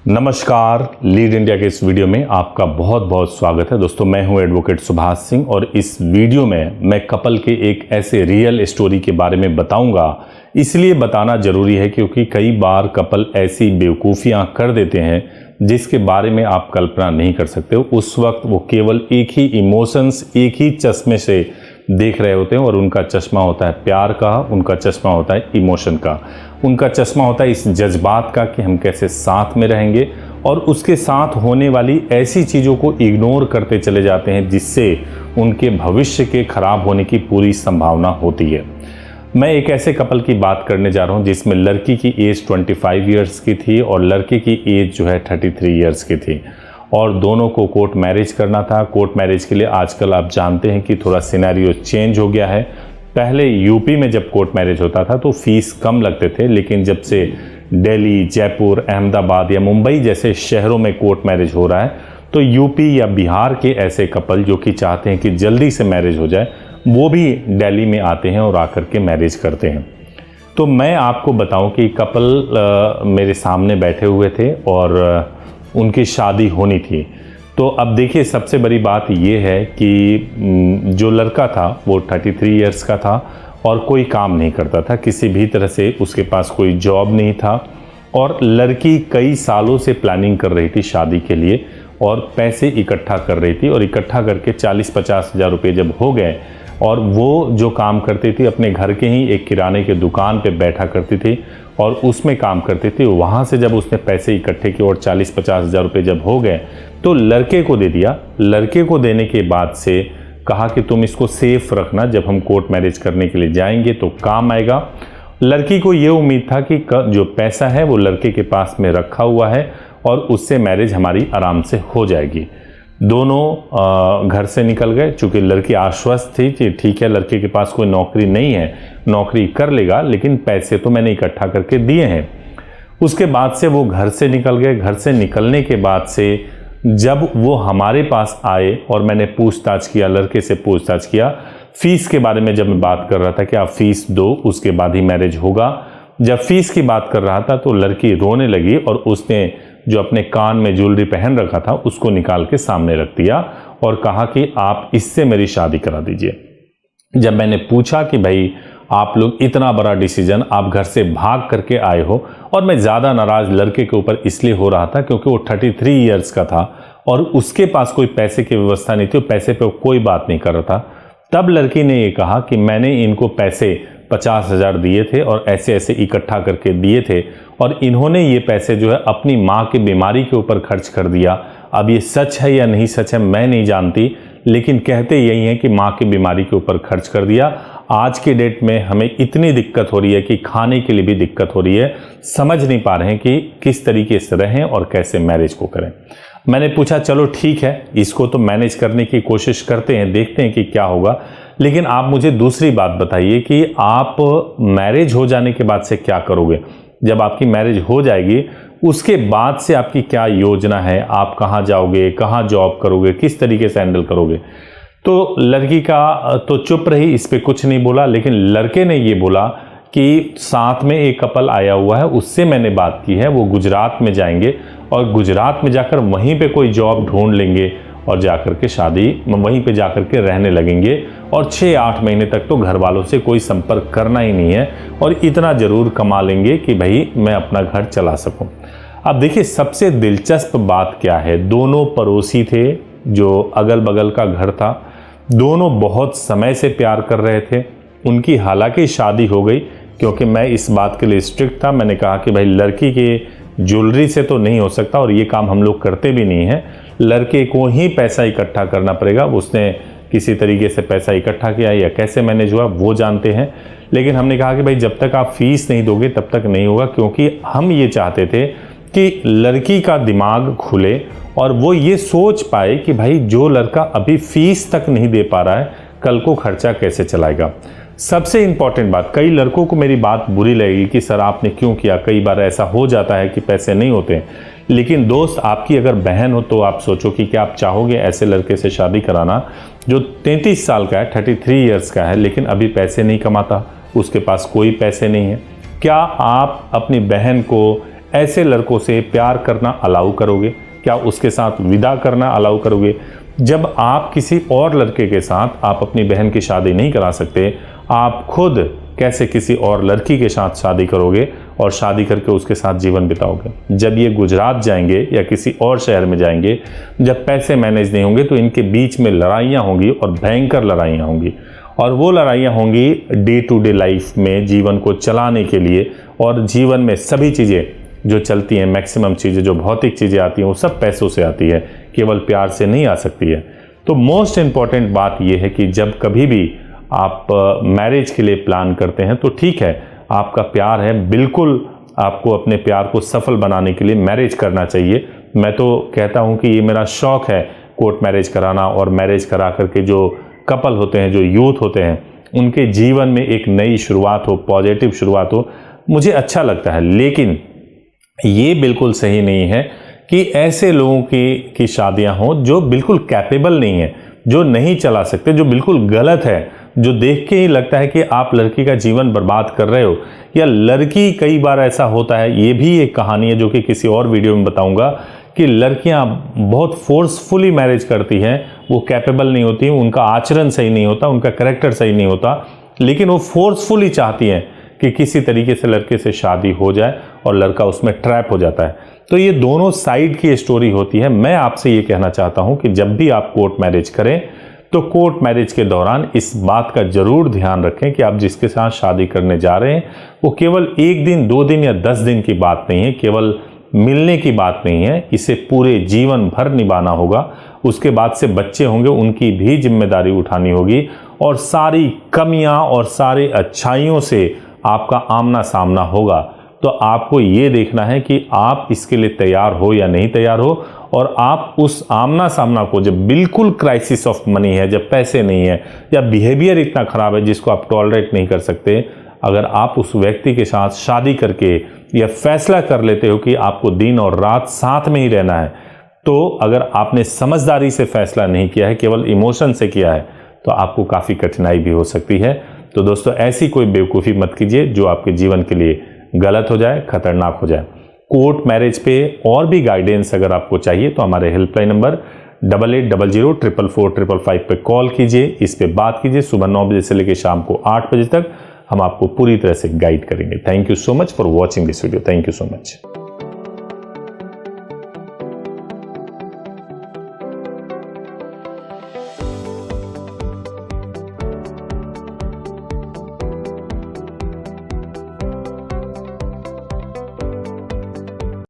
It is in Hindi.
नमस्कार, लीड इंडिया के इस वीडियो में आपका बहुत बहुत स्वागत है। दोस्तों, मैं हूं एडवोकेट सुभाष सिंह और इस वीडियो में मैं कपल के एक ऐसे रियल स्टोरी के बारे में बताऊंगा। इसलिए बताना जरूरी है क्योंकि कई बार कपल ऐसी बेवकूफ़ियां कर देते हैं जिसके बारे में आप कल्पना नहीं कर सकते हो। उस वक्त वो केवल एक ही इमोशंस, एक ही चश्मे से देख रहे होते हैं और उनका चश्मा होता है प्यार का, उनका चश्मा होता है इमोशन का, उनका चश्मा होता है इस जज्बात का कि हम कैसे साथ में रहेंगे, और उसके साथ होने वाली ऐसी चीज़ों को इग्नोर करते चले जाते हैं जिससे उनके भविष्य के खराब होने की पूरी संभावना होती है। मैं एक ऐसे कपल की बात करने जा रहा हूं जिसमें लड़की की एज 25 ईयर्स की थी और लड़के की एज जो है 33 ईयर्स की थी, और दोनों को कोर्ट मैरिज करना था। कोर्ट मैरिज के लिए आजकल आप जानते हैं कि थोड़ा सिनेरियो चेंज हो गया है। पहले यूपी में जब कोर्ट मैरिज होता था तो फीस कम लगते थे, लेकिन जब से दिल्ली, जयपुर, अहमदाबाद या मुंबई जैसे शहरों में कोर्ट मैरिज हो रहा है तो यूपी या बिहार के ऐसे कपल जो कि चाहते हैं कि जल्दी से मैरिज हो जाए वो भी दिल्ली में आते हैं और आकर के मैरिज करते हैं। तो मैं आपको बताऊं कि कपल मेरे सामने बैठे हुए थे और उनकी शादी होनी थी। तो अब देखिए, सबसे बड़ी बात ये है कि जो लड़का था वो 33 ईयर्स का था और कोई काम नहीं करता था, किसी भी तरह से उसके पास कोई जॉब नहीं था, और लड़की कई सालों से प्लानिंग कर रही थी शादी के लिए और पैसे इकट्ठा कर रही थी, और इकट्ठा करके 40-50 हज़ार रुपये जब हो गए, और वो जो काम करती थी अपने घर के ही एक किराने के दुकान पे बैठा करती थी और उसमें काम करती थी। वहाँ से जब उसने पैसे इकट्ठे किए और 40-50 हज़ार रुपये जब हो गए तो लड़के को दे दिया। लड़के को देने के बाद से कहा कि तुम इसको सेफ रखना, जब हम कोर्ट मैरिज करने के लिए जाएंगे तो काम आएगा। लड़की को ये उम्मीद था कि जो पैसा है वो लड़के के पास में रखा हुआ है और उससे मैरिज हमारी आराम से हो जाएगी। दोनों घर से निकल गए। चूँकि लड़की आश्वस्त थी कि ठीक है, लड़के के पास कोई नौकरी नहीं है, नौकरी कर लेगा, लेकिन पैसे तो मैंने इकट्ठा करके दिए हैं। उसके बाद से वो घर से निकल गए। घर से निकलने के बाद से जब वो हमारे पास आए और मैंने पूछताछ किया, लड़के से पूछताछ किया, फीस के बारे में जब मैं बात कर रहा था कि आप फीस दो उसके बाद ही मैरिज होगा, जब फीस की बात कर रहा था तो लड़की रोने लगी और उसने जो अपने कान में ज्वेलरी पहन रखा था उसको निकाल के सामने रख दिया और कहा कि आप इससे मेरी शादी करा दीजिए। जब मैंने पूछा कि भाई आप लोग इतना बड़ा डिसीजन, आप घर से भाग करके आए हो, और मैं ज़्यादा नाराज़ लड़के के ऊपर इसलिए हो रहा था क्योंकि वो 33 ईयर्स का था और उसके पास कोई पैसे की व्यवस्था नहीं थी, पैसे पे कोई बात नहीं कर रहा था। तब लड़की ने ये कहा कि मैंने इनको पैसे 50 हज़ार दिए थे और ऐसे ऐसे इकट्ठा करके दिए थे, और इन्होंने ये पैसे जो है अपनी माँ की बीमारी के ऊपर खर्च कर दिया। अब ये सच है या नहीं सच है मैं नहीं जानती, लेकिन कहते यही हैं कि माँ की बीमारी के ऊपर खर्च कर दिया। आज के डेट में हमें इतनी दिक्कत हो रही है कि खाने के लिए भी दिक्कत हो रही है, समझ नहीं पा रहे हैं कि किस तरीके से रहें और कैसे मैरिज को करें। मैंने पूछा चलो ठीक है, इसको तो मैनेज करने की कोशिश करते हैं, देखते हैं कि क्या होगा, लेकिन आप मुझे दूसरी बात बताइए कि आप मैरिज हो जाने के बाद से क्या करोगे। जब आपकी मैरिज हो जाएगी उसके बाद से आपकी क्या योजना है, आप कहाँ जाओगे, कहाँ जॉब करोगे, किस तरीके से हैंडल करोगे। तो लड़की का तो चुप रही, इस पे कुछ नहीं बोला, लेकिन लड़के ने ये बोला कि साथ में एक कपल आया हुआ है, उससे मैंने बात की है, वो गुजरात में जाएंगे और गुजरात में जाकर वहीं पे कोई जॉब ढूंढ लेंगे और जाकर के शादी वहीं पे जाकर के रहने लगेंगे, और 6-8 महीने तक तो घर वालों से कोई संपर्क करना ही नहीं है, और इतना ज़रूर कमा लेंगे कि भाई मैं अपना घर चला सकूं। अब देखिए, सबसे दिलचस्प बात क्या है, दोनों पड़ोसी थे, जो अगल बगल का घर था, दोनों बहुत समय से प्यार कर रहे थे। उनकी हालांकि शादी हो गई, क्योंकि मैं इस बात के लिए स्ट्रिक्ट था। मैंने कहा कि भाई लड़की के ज्वेलरी से तो नहीं हो सकता और ये काम हम लोग करते भी नहीं हैं, लड़के को ही पैसा इकट्ठा करना पड़ेगा। उसने किसी तरीके से पैसा इकट्ठा किया या कैसे मैनेज हुआ वो जानते हैं, लेकिन हमने कहा कि भाई जब तक आप फीस नहीं दोगे तब तक नहीं होगा, क्योंकि हम ये चाहते थे कि लड़की का दिमाग खुले और वो ये सोच पाए कि भाई जो लड़का अभी फीस तक नहीं दे पा रहा है कल को खर्चा कैसे चलाएगा। सबसे इंपॉर्टेंट बात, कई लड़कों को मेरी बात बुरी लगेगी कि सर आपने क्यों किया, कई बार ऐसा हो जाता है कि पैसे नहीं होते, लेकिन दोस्त आपकी अगर बहन हो तो आप सोचो कि क्या आप चाहोगे ऐसे लड़के से शादी कराना जो 33 साल का है, 33 ईयर्स का है, लेकिन अभी पैसे नहीं कमाता, उसके पास कोई पैसे नहीं है। क्या आप अपनी बहन को ऐसे लड़कों से प्यार करना अलाउ करोगे? क्या उसके साथ विदा करना अलाउ करोगे? जब आप किसी और लड़के के साथ आप अपनी बहन की शादी नहीं करा सकते, आप खुद कैसे किसी और लड़की के साथ शादी करोगे और शादी करके उसके साथ जीवन बिताओगे? जब ये गुजरात जाएंगे या किसी और शहर में जाएंगे, जब पैसे मैनेज नहीं होंगे तो इनके बीच में लड़ाइयाँ होंगी और भयंकर लड़ाइयाँ होंगी। और वो लड़ाइयाँ होंगी डे टू डे लाइफ में जीवन को चलाने के लिए। और जीवन में सभी चीज़ें जो चलती हैं, मैक्सिमम चीज़ें जो भौतिक चीज़ें आती हैं, वो सब पैसों से आती है, केवल प्यार से नहीं आ सकती है। तो मोस्ट इम्पॉर्टेंट बात यह है कि जब कभी भी आप मैरिज के लिए प्लान करते हैं तो ठीक है, आपका प्यार है, बिल्कुल आपको अपने प्यार को सफल बनाने के लिए मैरिज करना चाहिए। मैं तो कहता हूं कि ये मेरा शौक़ है कोर्ट मैरिज कराना, और मैरिज करा करके जो कपल होते हैं, जो यूथ होते हैं, उनके जीवन में एक नई शुरुआत हो, पॉजिटिव शुरुआत हो, मुझे अच्छा लगता है। लेकिन ये बिल्कुल सही नहीं है कि ऐसे लोगों की शादियां हों जो बिल्कुल कैपेबल नहीं है, जो नहीं चला सकते, जो बिल्कुल गलत है, जो देख के ही लगता है कि आप लड़की का जीवन बर्बाद कर रहे हो। या लड़की, कई बार ऐसा होता है, ये भी एक कहानी है जो कि किसी और वीडियो में बताऊंगा, कि लड़कियां बहुत फोर्सफुली मैरिज करती हैं, वो कैपेबल नहीं होती, उनका आचरण सही नहीं होता, उनका कैरेक्टर सही नहीं होता, लेकिन वो फोर्सफुली चाहती हैं कि किसी तरीके से लड़के से शादी हो जाए और लड़का उसमें ट्रैप हो जाता है। तो ये दोनों साइड की स्टोरी होती है। मैं आपसे ये कहना चाहता हूं कि जब भी आप कोर्ट मैरिज करें तो कोर्ट मैरिज के दौरान इस बात का जरूर ध्यान रखें कि आप जिसके साथ शादी करने जा रहे हैं वो केवल 1 दिन, 2 दिन या 10 दिन की बात नहीं है, केवल मिलने की बात नहीं है, इसे पूरे जीवन भर निभाना होगा। उसके बाद से बच्चे होंगे, उनकी भी जिम्मेदारी उठानी होगी, और सारी कमियां और सारी अच्छाइयों से आपका आमना सामना होगा। तो आपको ये देखना है कि आप इसके लिए तैयार हो या नहीं तैयार हो, और आप उस आमना सामना को, जब बिल्कुल क्राइसिस ऑफ मनी है, जब पैसे नहीं है या बिहेवियर इतना खराब है जिसको आप टॉलरेट नहीं कर सकते, अगर आप उस व्यक्ति के साथ शादी करके या फैसला कर लेते हो कि आपको दिन और रात साथ में ही रहना है, तो अगर आपने समझदारी से फैसला नहीं किया है, केवल इमोशन से किया है, तो आपको काफ़ी कठिनाई भी हो सकती है। तो दोस्तों, ऐसी कोई बेवकूफ़ी मत कीजिए जो आपके जीवन के लिए गलत हो जाए, खतरनाक हो जाए। कोर्ट मैरिज पे और भी गाइडेंस अगर आपको चाहिए तो हमारे हेल्पलाइन नंबर 8800444555 पे कॉल कीजिए, इस पे बात कीजिए। सुबह 9 बजे से लेकर शाम को 8 बजे तक हम आपको पूरी तरह से गाइड करेंगे। Thank you so much for watching this video. Thank you so much.